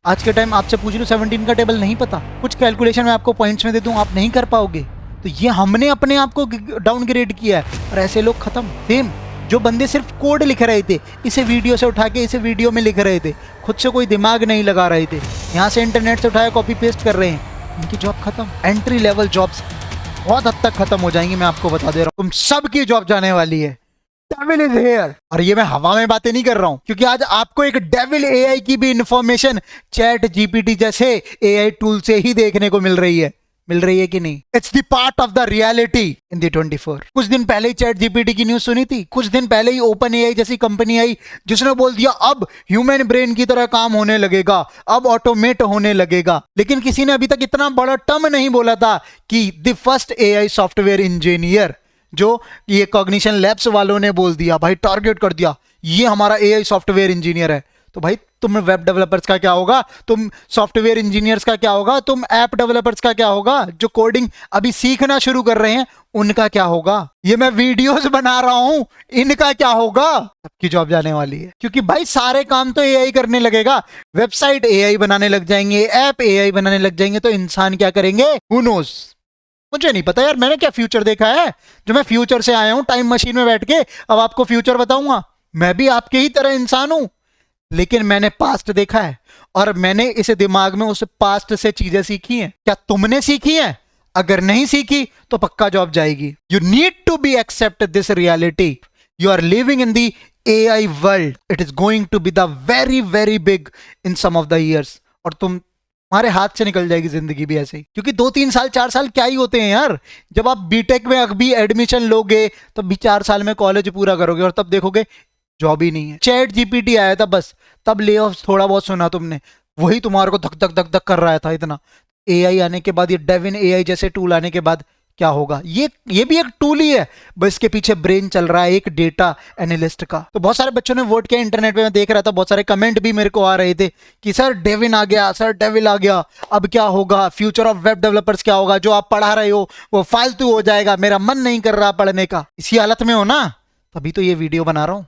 आज के टाइम आपसे पूछ लूं 17 का टेबल नहीं पता, कुछ कैलकुलेशन मैं आपको पॉइंट्स में दे दूं आप नहीं कर पाओगे। तो ये हमने अपने आप को डाउनग्रेड किया है और ऐसे लोग खत्म। सेम जो बंदे सिर्फ कोड लिख रहे थे, इसे वीडियो से उठा के इसे वीडियो में लिख रहे थे, खुद से कोई दिमाग नहीं लगा रहे थे, यहाँ से इंटरनेट से उठाया कॉपी पेस्ट कर रहे हैं, उनकी जॉब खत्म। एंट्री लेवल जॉब्स बहुत हद तक खत्म हो जाएंगी, मैं आपको बता दे रहा हूँ। तुम सबकी जॉब जाने वाली है। Devil is here. और ये मैं हवा में बातें नहीं कर रहा हूं, क्योंकि आज आपको एक डेविल एआई की भी इंफॉर्मेशन चैट जीपीटी जैसे एआई टूल से ही देखने को मिल रही है कि नहीं? It's the part of the reality in the 24। कुछ दिन पहले ही चैट जीपीटी की न्यूज सुनी थी, कुछ दिन पहले ही ओपन एआई जैसी कंपनी आई जिसने बोल दिया अब ह्यूमन ब्रेन की तरह काम होने लगेगा, अब ऑटोमेट होने लगेगा। लेकिन किसी ने अभी तक इतना बड़ा टर्म नहीं बोला था कि the first AI software engineer, जो ये कॉग्निशन लैब्स वालों ने बोल दिया, भाई टारगेट कर दिया, ये हमारा एआई सॉफ्टवेयर इंजीनियर है। तो भाई तुम वेब डेवलपर्स का क्या होगा, तुम सॉफ्टवेयर इंजीनियर्स का क्या होगा, तुम ऐप डेवलपर्स का क्या होगा, जो कोडिंग अभी सीखना शुरू कर रहे हैं उनका क्या होगा? ये मैं वीडियोस बना रहा हूं, इनका क्या होगा? सबकी जॉब जाने वाली है, क्योंकि भाई सारे काम तो एआई करने लगेगा। वेबसाइट एआई बनाने लग जाएंगे, ऐप एआई बनाने लग जाएंगे, तो इंसान क्या करेंगे? Who knows? मुझे नहीं पता यार, मैंने क्या फ्यूचर देखा है जो मैं फ्यूचर से आया हूं टाइम मशीन में बैठ के अब आपको फ्यूचर बताऊंगा। मैं भी आपके ही तरह इंसान हूं, लेकिन मैंने पास्ट देखा है और मैंने इस दिमाग में उस पास्ट से चीजें सीखी हैं। क्या तुमने सीखी हैं? अगर नहीं सीखी तो पक्का जॉब जाएगी। You need to be accept this reality. You are living in the AI world. It is going to be the very very big in some of the years. और तुम्हारे हाथ से निकल जाएगी जिंदगी भी ऐसे ही, क्योंकि 2-3 साल 4 साल क्या ही होते हैं यार। जब आप बीटेक में अभी एडमिशन लोगे तब भी 4 साल में कॉलेज पूरा करोगे और तब देखोगे जॉब ही नहीं है। चैट जीपीटी आया था बस, तब ले ऑफ थोड़ा बहुत सुना तुमने, वही तुम्हारे को धक धक धक धक कर रहा था इतना। एआई आने के बाद, ये डेविन एआई जैसे टूल आने के बाद क्या होगा? ये भी एक टूल ही है, बस इसके पीछे ब्रेन चल रहा है एक डेटा एनालिस्ट का। तो बहुत सारे बच्चों ने वोट किया इंटरनेट पे, मैं देख रहा था, बहुत सारे कमेंट भी मेरे को आ रहे थे कि सर डेविन आ गया, सर डेविल आ गया, अब क्या होगा? फ्यूचर ऑफ वेब डेवलपर्स क्या होगा? जो आप पढ़ा रहे हो वो फालतू हो जाएगा, मेरा मन नहीं कर रहा पढ़ने का। इसी हालत में हो ना, तभी तो ये वीडियो बना रहा हूं।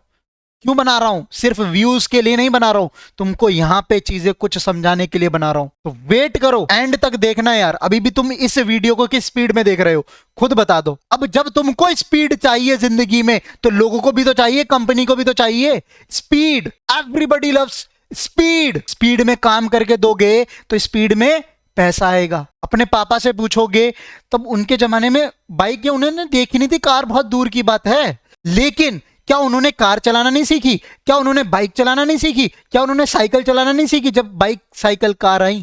क्यों बना रहा हूं? सिर्फ व्यूज के लिए नहीं बना रहा हूं, तुमको यहां पे चीजें कुछ समझाने के लिए बना रहा हूं। तो वेट करो, एंड तक देखना यार। अभी भी तुम इस वीडियो को किस स्पीड में देख रहे हो खुद बता दो। अब जब तुमको स्पीड चाहिए जिंदगी में तो लोगों को भी तो चाहिए, कंपनी को भी तो चाहिए speed. Everybody loves speed. Speed में काम करके दोगे तो स्पीड में पैसा आएगा। अपने पापा से पूछोगे, तब उनके जमाने में बाइक या उन्होंने देखी नहीं थी, कार बहुत दूर की बात है, लेकिन क्या उन्होंने कार चलाना नहीं सीखी? क्या उन्होंने बाइक चलाना नहीं सीखी? क्या उन्होंने साइकिल चलाना नहीं सीखी? जब बाइक साइकिल कार आई,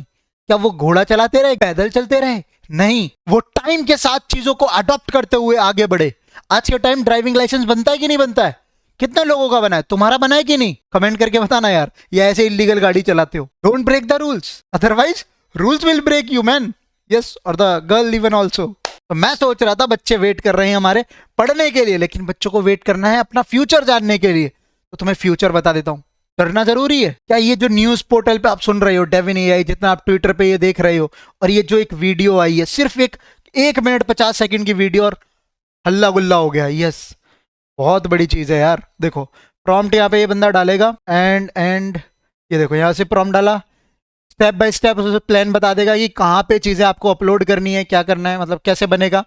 क्या वो घोड़ा चलाते रहे, पैदल चलते रहे? नहीं, वो टाइम के साथ चीजों को अडॉप्ट करते हुए आगे बढ़े। आज के टाइम ड्राइविंग लाइसेंस बनता है कि नहीं बनता है? कितने लोगों का बना है? तुम्हारा बना है कि नहीं? कमेंट करके बताना यार, या ऐसे इलीगल गाड़ी चलाते हो? Don't break the rules, otherwise rules will break you man. Yes, और द गर्ल इवन ऑल्सो। तो मैं सोच रहा था बच्चे वेट कर रहे हैं हमारे पढ़ने के लिए, लेकिन बच्चों को वेट करना है अपना फ्यूचर जानने के लिए। तो तुम्हें फ्यूचर बता देता हूं, करना जरूरी है। क्या ये जो न्यूज पोर्टल पे आप सुन रहे हो डेविन एआई, जितना आप ट्विटर पे ये देख रहे हो, और ये जो एक वीडियो आई है, सिर्फ एक मिनट 50 सेकंड की वीडियो और हल्ला गुल्ला हो गया। यस, बहुत बड़ी चीज है यार। देखो प्रॉम्प्ट यहाँ पे ये बंदा डालेगा, एंड ये देखो यहाँ से प्रॉम्प्ट डाला, स्टेप बाय स्टेप उसे प्लान बता देगा कि कहाँ पे चीजें आपको अपलोड करनी है, क्या करना है, मतलब कैसे बनेगा।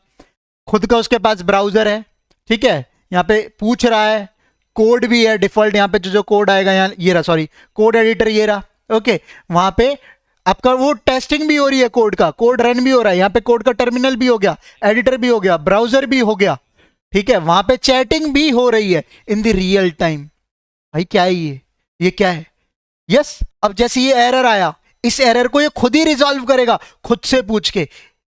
खुद का उसके पास ब्राउजर है, ठीक है, यहाँ पे पूछ रहा है, कोड भी है डिफॉल्ट, यहाँ पे जो कोड आएगा, यहाँ ये रहा, सॉरी कोड एडिटर ये रहा, ओके। वहां पे आपका वो टेस्टिंग भी हो रही है, कोड का, कोड रन भी हो रहा है, यहाँ पे कोड का टर्मिनल भी हो गया, एडिटर भी हो गया, ब्राउजर भी हो गया, ठीक है। वहां पे चैटिंग भी हो रही है इन द रियल टाइम। भाई क्या है ये क्या है? यस, अब जैसे ये एरर आया, इस एरर को ये खुद ही रिजॉल्व करेगा, खुद से पूछ के।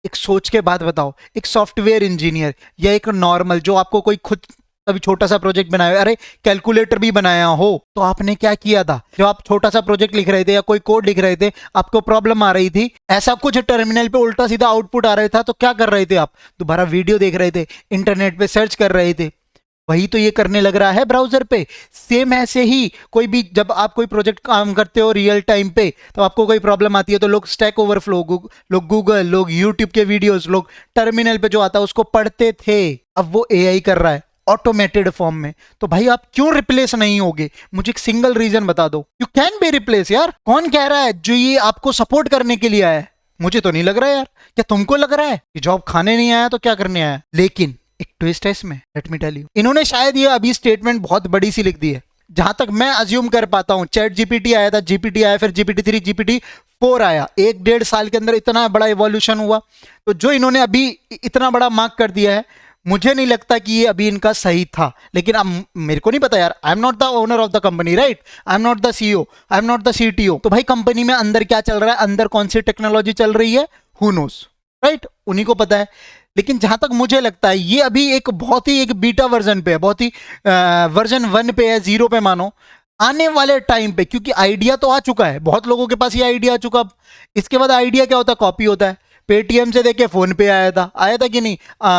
एक सोच के बाद बताओ, एक सॉफ्टवेयर इंजीनियर या एक नॉर्मल जो आपको कोई खुद कभी छोटा सा प्रोजेक्ट बनाया, अरे कैलकुलेटर भी बनाया हो, तो आपने क्या किया था? जब आप छोटा सा प्रोजेक्ट लिख रहे थे या कोई कोड लिख रहे थे, आपको प्रॉब्लम आ रही थी, ऐसा कुछ टर्मिनल पे उल्टा सीधा आउटपुट आ रहा था, तो क्या कर रहे थे आप? दोबारा वीडियो देख रहे थे, इंटरनेट पे सर्च कर रहे थे। वही तो ये करने लग रहा है ब्राउजर पे। सेम ऐसे ही कोई भी, जब आप कोई प्रोजेक्ट काम करते हो रियल टाइम पे, तो आपको कोई प्रॉब्लम आती है तो लोग स्टैक ओवरफ्लो, लोग गूगल, लोग यूट्यूब के वीडियोस, लोग टर्मिनल पे जो आता है उसको पढ़ते थे। अब वो एआई कर रहा है, ऑटोमेटेड फॉर्म में। तो भाई आप क्यों रिप्लेस नहीं होगे? मुझे एक सिंगल रीजन बता दो। यू कैन बी रिप्लेस यार। कौन कह रहा है जो ये आपको सपोर्ट करने के लिए आया है? मुझे तो नहीं लग रहा है यार। क्या तुमको लग रहा है कि जॉब खाने नहीं आया तो क्या करने आया? लेकिन एक ट्विस्ट है इसमें, लेट मी टेल यू। इन्होंने शायद ये अभी स्टेटमेंट बहुत बड़ी सी लिख दी है। जहां तक मैं अज्यूम कर पाता हूं, चैट जीपीटी आया था, जीपीटी आया, फिर जीपीटी 3, जीपीटी 4 आया। 1-1.5 साल के अंदर इतना बड़ा इवोल्यूशन हुआ। तो जो इन्होंने अभी इतना बड़ा मार्क कर दिया है, मुझे नहीं लगता कि ये अभी इनका सही था। लेकिन अब मेरे को नहीं पता यार, I am not the owner of the company, right? I am not the CEO, I am not the CTO. तो भाई कंपनी में अंदर क्या चल रहा है, अंदर कौन सी टेक्नोलॉजी चल रही है, हु नोस, राइट? उन्हीं को पता है। लेकिन जहां तक मुझे लगता है ये अभी एक बहुत ही एक बीटा वर्जन पे है, बहुत ही वर्जन 1 पे है, 0 पे मानो। आने वाले टाइम पे, क्योंकि आइडिया तो आ चुका है, बहुत लोगों के पास ये आइडिया आ चुका। इसके बाद आइडिया क्या होता है? कॉपी होता है। पेटीएम से देखे फोन पे आया था कि नहीं?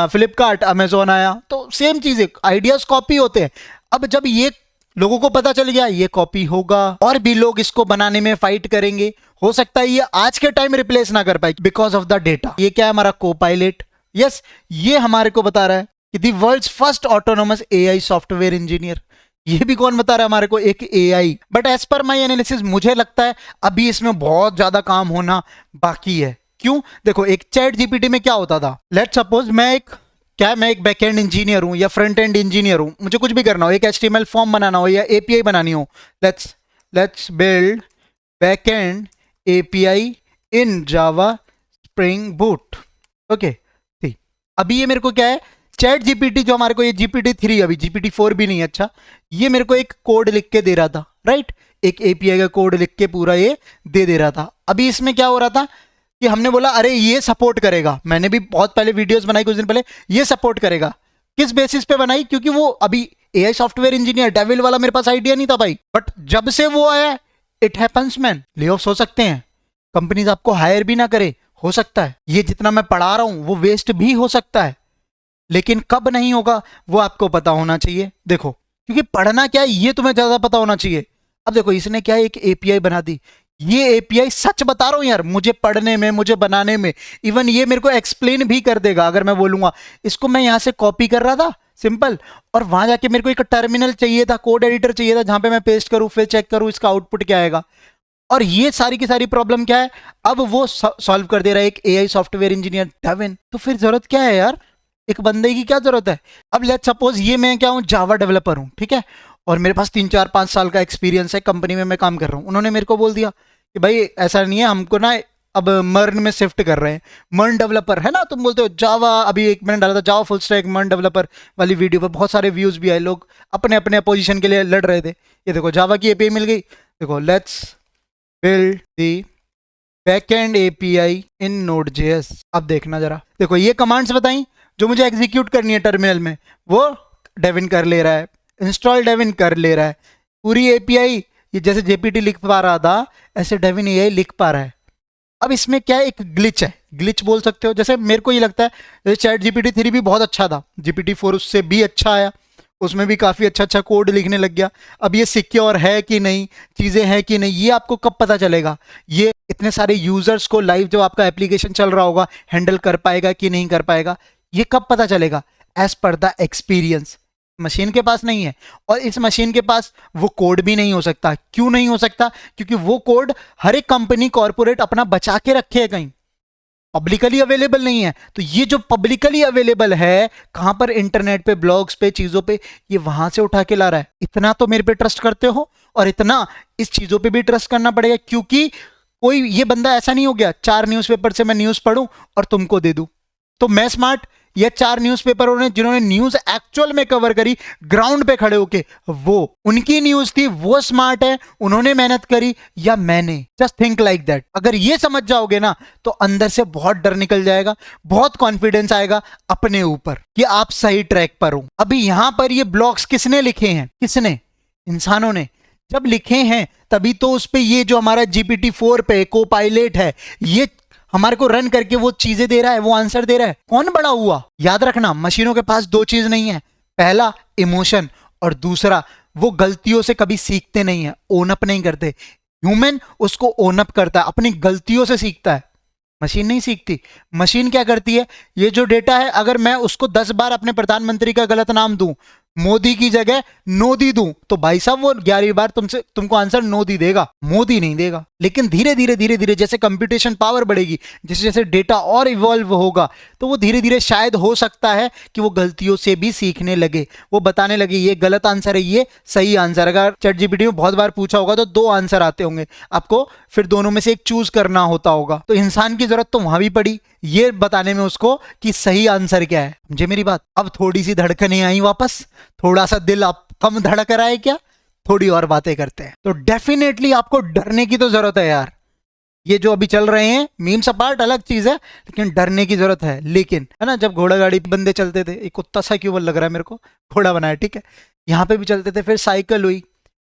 फ्लिपकार्ट, अमेजोन आया, तो सेम चीज है, आइडियाज कॉपी होते हैं। अब जब ये लोगों को पता चल गया ये कॉपी होगा, और भी लोग इसको बनाने में फाइट करेंगे। हो सकता है ये आज के टाइम रिप्लेस ना कर पाए बिकॉज ऑफ द डेटा। ये क्या है? हमारा कोपायलट। यस, ये हमारे को बता रहा है कि the world's first autonomous AI software engineer. ये भी कौन बता रहा है हमारे को? एक AI. But as per my analysis मुझे लगता है अभी इसमें बहुत ज्यादा काम होना बाकी है। क्यों? देखो, एक चैट जीपीटी में क्या होता था? लेट सपोज मैं एक बैकएंड इंजीनियर हूं या फ्रंट एंड इंजीनियर हूं, मुझे कुछ भी करना हो, एक एचटीएमएल फॉर्म बनाना हो या एपीआई बनानी हो, let's build backend API in Java spring boot. Okay, अभी ये मेरे को क्या है? चैट जीपीटी जो हमारे को, ये जीपीटी 3, अभी जीपीटी 4 भी नहीं है। अच्छा, ये मेरे को एक कोड लिख के दे रहा था, राइट? एक एपीआई का कोड लिख के पूरा ये दे रहा था। अभी इसमें क्या हो रहा था कि हमने बोला अरे ये सपोर्ट करेगा। मैंने भी बहुत पहले वीडियोस बनाई कुछ दिन पहले, ये सपोर्ट करेगा। किस बेसिस पे बनाई? क्योंकि वो अभी एआई सॉफ्टवेयर इंजीनियर डेविल वाला मेरे पास आइडिया नहीं था भाई। बट जब से वो आया, इट हैपेंस मैन। ले ऑफ्स हो सकते हैं, कंपनीज आपको हायर भी ना करे, हो सकता है ये जितना मैं पढ़ा रहा हूं वो वेस्ट भी हो सकता है। लेकिन कब नहीं होगा वो आपको पता होना चाहिए। देखो, क्योंकि पढ़ना क्या है ये तुम्हें ज्यादा पता होना चाहिए। अब देखो, इसने क्या एक एपीआई बना दी। ये एपीआई, सच बता रहा हूं यार, मुझे पढ़ने में, मुझे बनाने में, इवन ये मेरे को एक्सप्लेन भी कर देगा अगर मैं बोलूंगा। इसको मैं यहां से कॉपी कर रहा था सिंपल, और वहां जाके मेरे को एक टर्मिनल चाहिए था, कोड एडिटर चाहिए था, जहां पे मैं पेस्ट करूं, फिर चेक करूं इसका आउटपुट क्या आएगा। और ये सारी की सारी प्रॉब्लम क्या है, अब वो सॉल्व कर दे रहा है एक एआई सॉफ्टवेयर इंजीनियर डेविन। तो फिर जरूरत क्या है यार? एक बंदे की क्या जरूरत है? अब लेट्स सपोज ये मैं क्या हूं, जावा डेवलपर हूं, ठीक है, और मेरे पास 3-4-5 साल का एक्सपीरियंस है, कंपनी में मैं काम कर रहा हूं। उन्होंने मेरे को बोल दिया कि भाई ऐसा नहीं है, हमको ना अब मर्न में शिफ्ट कर रहे हैं। मर्न डेवलपर है ना, तुम बोलते हो जावा, अभी एक मैंने डाला था जावा फुल स्टैक मर्न डेवलपर वाली वीडियो पर, बहुत सारे व्यूज भी आए, लोग अपने अपने पोजीशन के लिए लड़ रहे थे। ये देखो, जावा की एपीआई मिल गई। देखो, let's build the backend API in Node JS. अब देखना जरा, देखो ये कमांड्स बताई जो मुझे एग्जीक्यूट करनी है टर्मिनल में, वो डेविन कर ले रहा है, इंस्टॉल डेविन कर ले रहा है। पूरी एपीआई ये जैसे जेपीटी लिख पा रहा था ऐसे डेविन एआई लिख पा रहा है। अब इसमें क्या है, एक ग्लिच है, ग्लिच बोल सकते हो। जैसे मेरे को ये लगता है जैसे चैट जीपीटी 3 भी बहुत अच्छा था, जीपीटी 4 उससे भी अच्छा आया, उसमें भी काफ़ी अच्छा अच्छा कोड लिखने लग गया। अब ये सिक्योर है कि नहीं, चीज़ें हैं कि नहीं, ये आपको कब पता चलेगा? ये इतने सारे यूजर्स को लाइव जो आपका एप्लीकेशन चल रहा होगा हैंडल कर पाएगा कि नहीं कर पाएगा, ये कब पता चलेगा? As per the experience. Machine के पास नहीं है, और इस मशीन के पास वो कोड भी नहीं हो सकता। क्यों नहीं हो सकता? क्योंकि वो कोड हर एक कंपनी कॉर्पोरेट अपना बचा के रखे है, कहीं पब्लिकली अवेलेबल नहीं है। तो ये जो पब्लिकली अवेलेबल है कहां पर? इंटरनेट पे, ब्लॉग्स पे, चीजों पे, ये वहां से उठा के ला रहा है। इतना तो मेरे पे ट्रस्ट करते हो, और इतना इस चीजों पे भी ट्रस्ट करना पड़ेगा, क्योंकि कोई ये बंदा ऐसा नहीं हो गया 4 न्यूज़पेपर से मैं न्यूज पढ़ूं और तुमको दे दूं। तो मैं स्मार्ट या 4 न्यूज़पेपरों ने जिन्होंने न्यूज एक्चुअल में कवर करी ग्राउंड पे खड़े होके, वो उनकी न्यूज थी, वो स्मार्ट है, उन्होंने मेहनत करी, या मैंने? Just think like that. अगर ये समझ जाओगे ना तो अंदर से बहुत डर निकल जाएगा, बहुत कॉन्फिडेंस आएगा अपने ऊपर कि आप सही ट्रैक पर हो। अभी यहां पर ये ब्लॉग्स किसने लिखे हैं? किसने? इंसानों ने। जब लिखे हैं तभी तो उस पे ये जो हमारा जीपीटी 4 पे कोपायलट है, ये हमारे को रन करके वो चीजें दे रहा है, वो आंसर दे रहा है। कौन बड़ा हुआ? याद रखना, मशीनों के पास 2 चीज नहीं है, पहला इमोशन, और दूसरा वो गलतियों से कभी सीखते नहीं है, ओन अप नहीं करते। ह्यूमन उसको ओन अप करता है, अपनी गलतियों से सीखता है, मशीन नहीं सीखती। मशीन क्या करती है? ये जो डेटा है, अगर मैं उसको 10 बार अपने प्रधानमंत्री का गलत नाम दूं मोदी की जगह नोदी दूं तो भाई साहब वो 11वीं बार तुमको आंसर नोदी देगा, मोदी नहीं देगा। लेकिन धीरे धीरे जैसे कंप्यूटेशन पावर बढ़ेगी, जैसे जैसे डेटा और इवॉल्व होगा, तो वो धीरे धीरे शायद हो सकता है कि वो गलतियों से भी सीखने लगे, वो बताने लगे ये गलत आंसर है, ये सही आंसर। अगर ChatGPT में बहुत बार पूछा होगा तो 2 आंसर आते होंगे, आपको फिर दोनों में से एक चूज करना होता होगा। तो इंसान की जरूरत तो वहां भी पड़ी ये बताने में उसको कि सही आंसर क्या है। समझे मेरी बात? अब थोड़ी सी धड़कनें आई वापस, थोड़ा सा दिल आप कम धड़क रहा है क्या? थोड़ी और बातें करते हैं। तो डेफिनेटली आपको डरने की तो जरूरत है यार। ये जो अभी चल रहे हैं मीम्स अपार्ट अलग चीज है, लेकिन डरने की जरूरत है। लेकिन है ना, जब घोड़ा गाड़ी बंदे चलते थे, एक कुत्ता सा क्यों लग रहा है मेरे को, घोड़ा बनाया ठीक है, यहाँ पे भी चलते थे, फिर साइकिल हुई।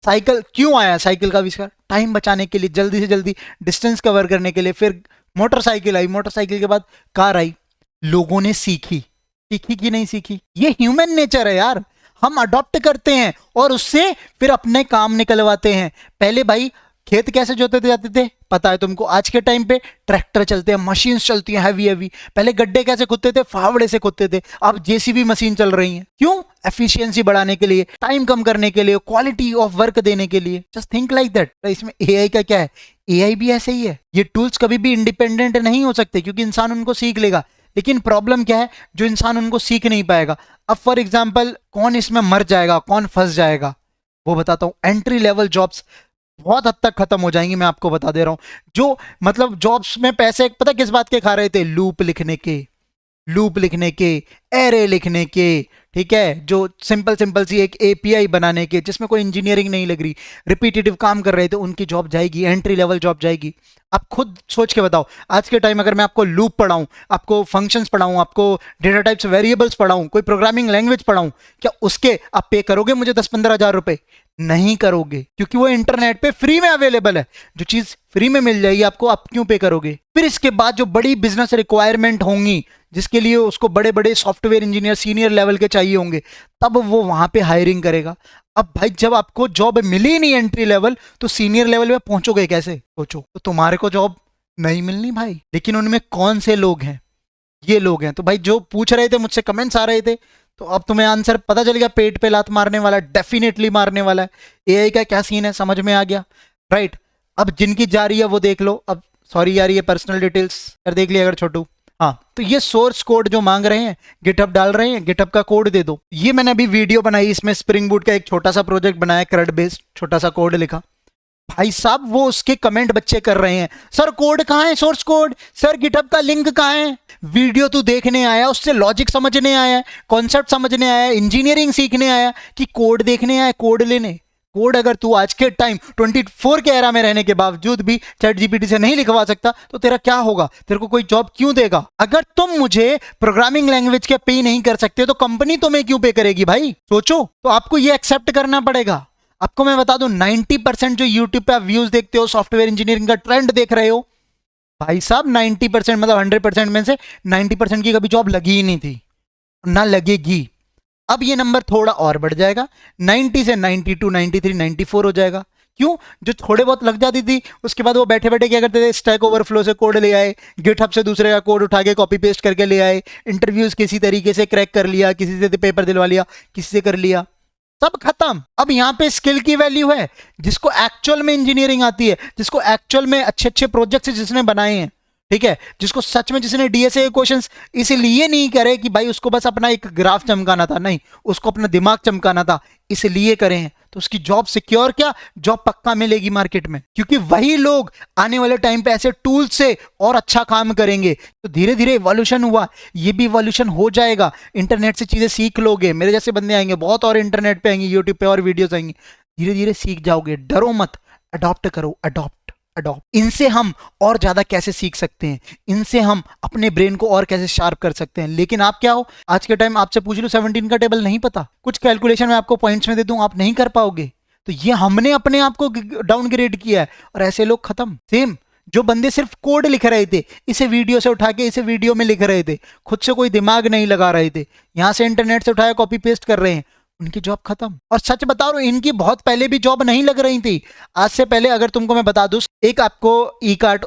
साइकिल क्यों आया? साइकिल का आविष्कार टाइम बचाने के लिए, जल्दी से जल्दी डिस्टेंस कवर करने के लिए। फिर मोटरसाइकिल आई, मोटरसाइकिल के बाद कार आई। लोगों ने सीखी, सीखी कि नहीं सीखी? ये ह्यूमन नेचर है यार, हम अडॉप्ट करते हैं और उससे फिर अपने काम निकलवाते हैं। पहले भाई खेत कैसे जोते जाते थे पता है तुमको? आज के टाइम पे ट्रैक्टर चलते हैं, मशीन्स चलती हैं हैवी हैवी। पहले गड्ढे कैसे खुदते थे? फावड़े से खुदते थे। अब जेसीबी मशीन चल रही है। क्यों? एफिशिएंसी बढ़ाने के लिए, टाइम कम करने के लिए, क्वालिटी ऑफ वर्क देने के लिए। Just think like that. इसमें एआई का क्या है? एआई भी ऐसे ही है। ये टूल्स कभी भी इंडिपेंडेंट नहीं हो सकते क्योंकि इंसान उनको सीख लेगा। लेकिन प्रॉब्लम क्या है? जो इंसान उनको सीख नहीं पाएगा। अब फॉर एग्जाम्पल कौन इसमें मर जाएगा, कौन फंस जाएगा, वो बताता हूं। एंट्री लेवल जॉब्स बहुत हद तक खत्म हो जाएंगी, मैं आपको बता दे रहा हूं। जो मतलब जॉब्स में पैसे पता किस बात के खा रहे थे? लूप लिखने के, लूप लिखने के, एरे लिखने के, ठीक है, जो सिंपल सिंपल सी एक एपीआई बनाने के, जिसमें कोई इंजीनियरिंग नहीं लग रही, रिपीटेटिव काम कर रहे थे, उनकी जॉब जाएगी, एंट्री लेवल जॉब जाएगी। आप खुद सोच के बताओ, आज के टाइम अगर मैं आपको लूप पढ़ाऊं, आपको फंक्शंस पढ़ाऊं, आपको डेटा टाइप्स वेरिएबल्स पढ़ाऊं, कोई प्रोग्रामिंग लैंग्वेज पढ़ाऊं, क्या उसके आप पे करोगे मुझे 10-15 हजार रुपए? नहीं करोगे, क्योंकि वो इंटरनेट पे फ्री में अवेलेबल है। जो चीज फ्री में मिल जाएगी आपको, आप क्यों पे करोगे? फिर इसके बाद जो बड़ी बिजनेस रिक्वायरमेंट होंगी, जिसके लिए उसको बड़े बड़े सॉफ्टवेयर इंजीनियर सीनियर लेवल के चाहिए होंगे, तब वो वहां पे हायरिंग करेगा। अब भाई जब आपको जॉब मिली नहीं एंट्री लेवल, तो सीनियर लेवल पे पहुंचोगे कैसे? सोचो। तो तुम्हारे को जॉब नहीं मिलनी भाई। लेकिन उनमें कौन से लोग हैं? ये लोग हैं। तो भाई जो पूछ रहे थे मुझसे, कमेंट्स आ रहे थे, तो अब तुम्हें आंसर पता चल गया। पेट पे लात मारने वाला, डेफिनेटली मारने वाला है। एआई का क्या सीन है समझ में आ गया, राइट? अब जिनकी जा रही है वो देख लो। अब सॉरी यार, ये पर्सनल डिटेल्स यार देख लिया अगर छोटू। हाँ, तो ये सोर्स कोड जो मांग रहे हैं, गिटहब डाल रहे हैं, गिटहब का कोड दे दो। ये मैंने अभी वीडियो बनाई, इसमें स्प्रिंग बूट का एक छोटा सा प्रोजेक्ट बनाया, क्रड बेस्ड छोटा सा कोड लिखा। भाई साहब वो उसके कमेंट बच्चे कर रहे हैं, सर कोड कहाँ है, सोर्स कोड, सर गिटहब का लिंक कहाँ है? वीडियो तू देखने आया, उससे लॉजिक समझने आया, कॉन्सेप्ट समझने आया, इंजीनियरिंग सीखने आया, कि कोड देखने आया, कोड लेने? कोड अगर तू आज के टाइम 24 के एरा में रहने के बावजूद भी ChatGPT से नहीं लिखवा सकता, तो तेरा क्या होगा? तेरे को कोई जॉब क्यों देगा? अगर तुम मुझे प्रोग्रामिंग लैंग्वेज के पे नहीं कर सकते, तो कंपनी तुम्हें क्यों पे करेगी भाई? सोचो। तो आपको ये एक्सेप्ट करना पड़ेगा। आपको मैं बता दूं, 90% जो यूट्यूब पे आप व्यूज देखते हो, सॉफ्टवेयर इंजीनियरिंग का ट्रेंड देख रहे हो, भाई साहब 90% मतलब 100% में से 90% की कभी जॉब लगी ही नहीं थी, ना लगेगी। अब ये नंबर थोड़ा और बढ़ जाएगा, 90 से 92, 93, 94 हो जाएगा। क्यों? जो थोड़े बहुत लग जाती थी, उसके बाद वो बैठे बैठे क्या करते थे? स्टैक ओवरफ्लो से कोड ले आए, गिटहब से दूसरे का कोड उठा के कॉपी पेस्ट करके ले आए, इंटरव्यूज किसी तरीके से क्रैक कर लिया, किसी से पेपर दिलवा लिया, किसी से कर लिया, सब खत्म। अब यहाँ पे स्किल की वैल्यू है। जिसको एक्चुअल में इंजीनियरिंग आती है, जिसको एक्चुअल में अच्छे अच्छे प्रोजेक्ट्स जिसने बनाए हैं, ठीक है, जिसको सच में जिसने डीएसए क्वेश्चंस इसलिए नहीं करे कि भाई उसको बस अपना एक ग्राफ चमकाना था, नहीं, उसको अपना दिमाग चमकाना था, इसलिए करें हैं, तो उसकी जॉब सिक्योर, क्या जॉब पक्का मिलेगी मार्केट में, क्योंकि वही लोग आने वाले टाइम पे ऐसे टूल से और अच्छा काम करेंगे। तो धीरे धीरे इवोल्यूशन हुआ, ये भी इवोल्यूशन हो जाएगा। इंटरनेट से चीजें सीख लोगे, मेरे जैसे बंदे आएंगे बहुत, और इंटरनेट पे आएंगे, यूट्यूब पे और वीडियोस आएंगी, धीरे धीरे सीख जाओगे। डरो मत, अडॉप्ट करो, अडॉप्ट। इनसे हम और ज्यादा कैसे सीख सकते हैं, इनसे हम अपने ब्रेन को और कैसे शार्प कर सकते हैं। लेकिन आप क्या हो, आज के टाइम आपसे पूछ लो 17 का टेबल नहीं पता, कुछ कैलकुलेशन में आपको पॉइंट्स में दे दूं, आप नहीं कर पाओगे। तो ये हमने अपने आप को डाउनग्रेड किया है, और ऐसे लोग खत्म। सेम जो बंदे सिर्फ कोड लिख रहे थे, इसे वीडियो से उठा के इसे वीडियो में लिख रहे थे, खुद से कोई दिमाग नहीं लगा रहे थे, यहां से इंटरनेट से उठाया कॉपी पेस्ट कर रहे हैं, उनकी जॉब खत्म। और सच बता रहा हूं, इनकी बहुत पहले भी जॉब नहीं लग रही थी। आज से पहले अगर तुमको मैं बता दूं, एक आपको ई कार्ट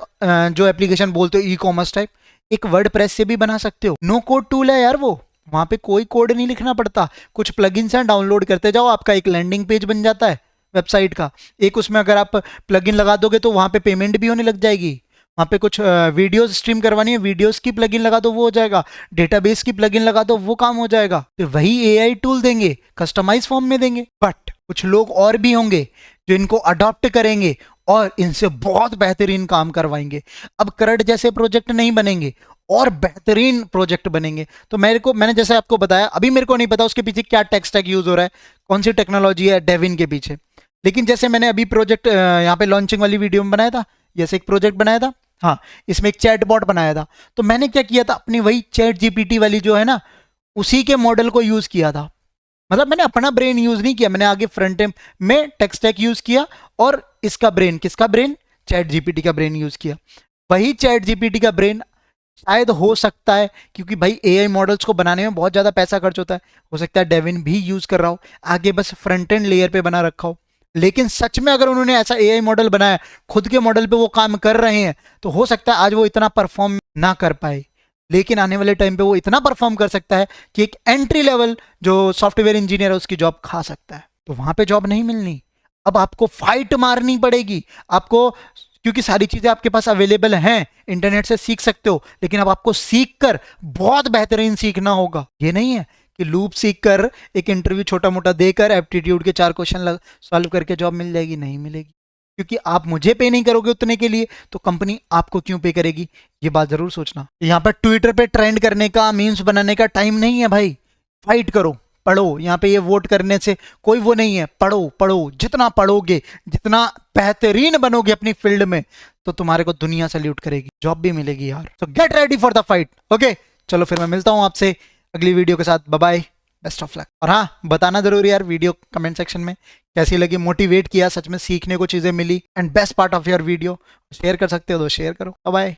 जो एप्लीकेशन बोलते हो, ई कॉमर्स टाइप, एक वर्ड प्रेस से भी बना सकते हो। नो कोड टूल है यार वो, वहां पे कोई कोड नहीं लिखना पड़ता, कुछ प्लगइन्स हैं, डाउनलोड करते जाओ, आपका एक लैंडिंग पेज बन जाता है वेबसाइट का। एक उसमें अगर आप प्लगइन लगा दोगे तो वहां पे पेमेंट भी होने लग जाएगी। वहां पे कुछ वीडियोस स्ट्रीम करवानी है, वीडियोस की प्लगइन लगा दो वो हो जाएगा, डेटाबेस की प्लगइन लगा दो वो काम हो जाएगा। फिर वही एआई टूल देंगे, कस्टमाइज फॉर्म में देंगे। बट कुछ लोग और भी होंगे जो इनको अडॉप्ट करेंगे और इनसे बहुत बेहतरीन काम करवाएंगे। अब करंट जैसे प्रोजेक्ट नहीं बनेंगे और बेहतरीन प्रोजेक्ट बनेंगे। तो मैंने जैसे आपको बताया, अभी मेरे को नहीं पता उसके पीछे क्या टेक स्टैक यूज हो रहा है, कौन सी टेक्नोलॉजी है डेविन के पीछे। लेकिन जैसे मैंने अभी प्रोजेक्ट यहाँ पे लॉन्चिंग वाली वीडियो में बनाया था, जैसे एक प्रोजेक्ट बनाया था, हाँ, इसमें एक चैट बॉट बनाया था। तो मैंने क्या किया था, अपनी वही चैट जीपीटी वाली जो है ना, उसी के मॉडल को यूज किया था। मतलब मैंने अपना ब्रेन यूज नहीं किया, मैंने आगे फ्रंट एंड में टेक स्टैक यूज किया और इसका ब्रेन, किसका ब्रेन, चैट जीपीटी का ब्रेन यूज किया। वही चैट जीपीटी का ब्रेन शायद हो सकता है, क्योंकि भाई एआई मॉडल्स को बनाने में बहुत ज्यादा पैसा खर्च होता है, हो सकता है डेविन भी यूज कर रहा हो, आगे बस फ्रंट एंड लेयर पे बना रखा हो। लेकिन सच में अगर उन्होंने ऐसा एआई मॉडल बनाया, खुद के मॉडल पे वो काम कर रहे हैं, तो हो सकता है आज वो इतना परफॉर्म ना कर पाए, लेकिन आने वाले टाइम पे वो इतना परफॉर्म कर सकता है कि एक एंट्री लेवल जो सॉफ्टवेयर इंजीनियर है उसकी जॉब खा सकता है। तो वहां पे जॉब नहीं मिलनी, अब आपको फाइट मारनी पड़ेगी आपको, क्योंकि सारी चीजें आपके पास अवेलेबल हैं, इंटरनेट से सीख सकते हो, लेकिन अब आपको सीख कर बहुत बेहतरीन सीखना होगा। ये नहीं है कि लूप सीख कर एक इंटरव्यू छोटा मोटा देकर एप्टीट्यूड के 4 क्वेश्चन सॉल्व करके जॉब मिल जाएगी, नहीं मिलेगी। क्योंकि आप मुझे पे नहीं करोगे उतने के लिए, तो कंपनी आपको क्यों पे करेगी, ये बात जरूर सोचना। यहाँ पर ट्विटर पे ट्रेंड करने का, मीम्स बनाने का टाइम नहीं है भाई। फाइट करो, पढ़ो। यहाँ पे ये वोट करने से कोई वो नहीं है, पढ़ो पढ़ो, जितना पढ़ोगे, जितना बेहतरीन बनोगे अपनी फील्ड में, तो तुम्हारे को दुनिया सैल्यूट करेगी, जॉब भी मिलेगी यार। तो get ready for the fight. Okay, चलो फिर मैं मिलता हूँ आपसे अगली वीडियो के साथ। Bye bye, best of luck. और हाँ, बताना जरूर यार वीडियो कमेंट सेक्शन में कैसी लगी, मोटिवेट किया, सच में सीखने को चीजें मिली, and best part of your video share कर सकते हो तो शेयर करो। बाय।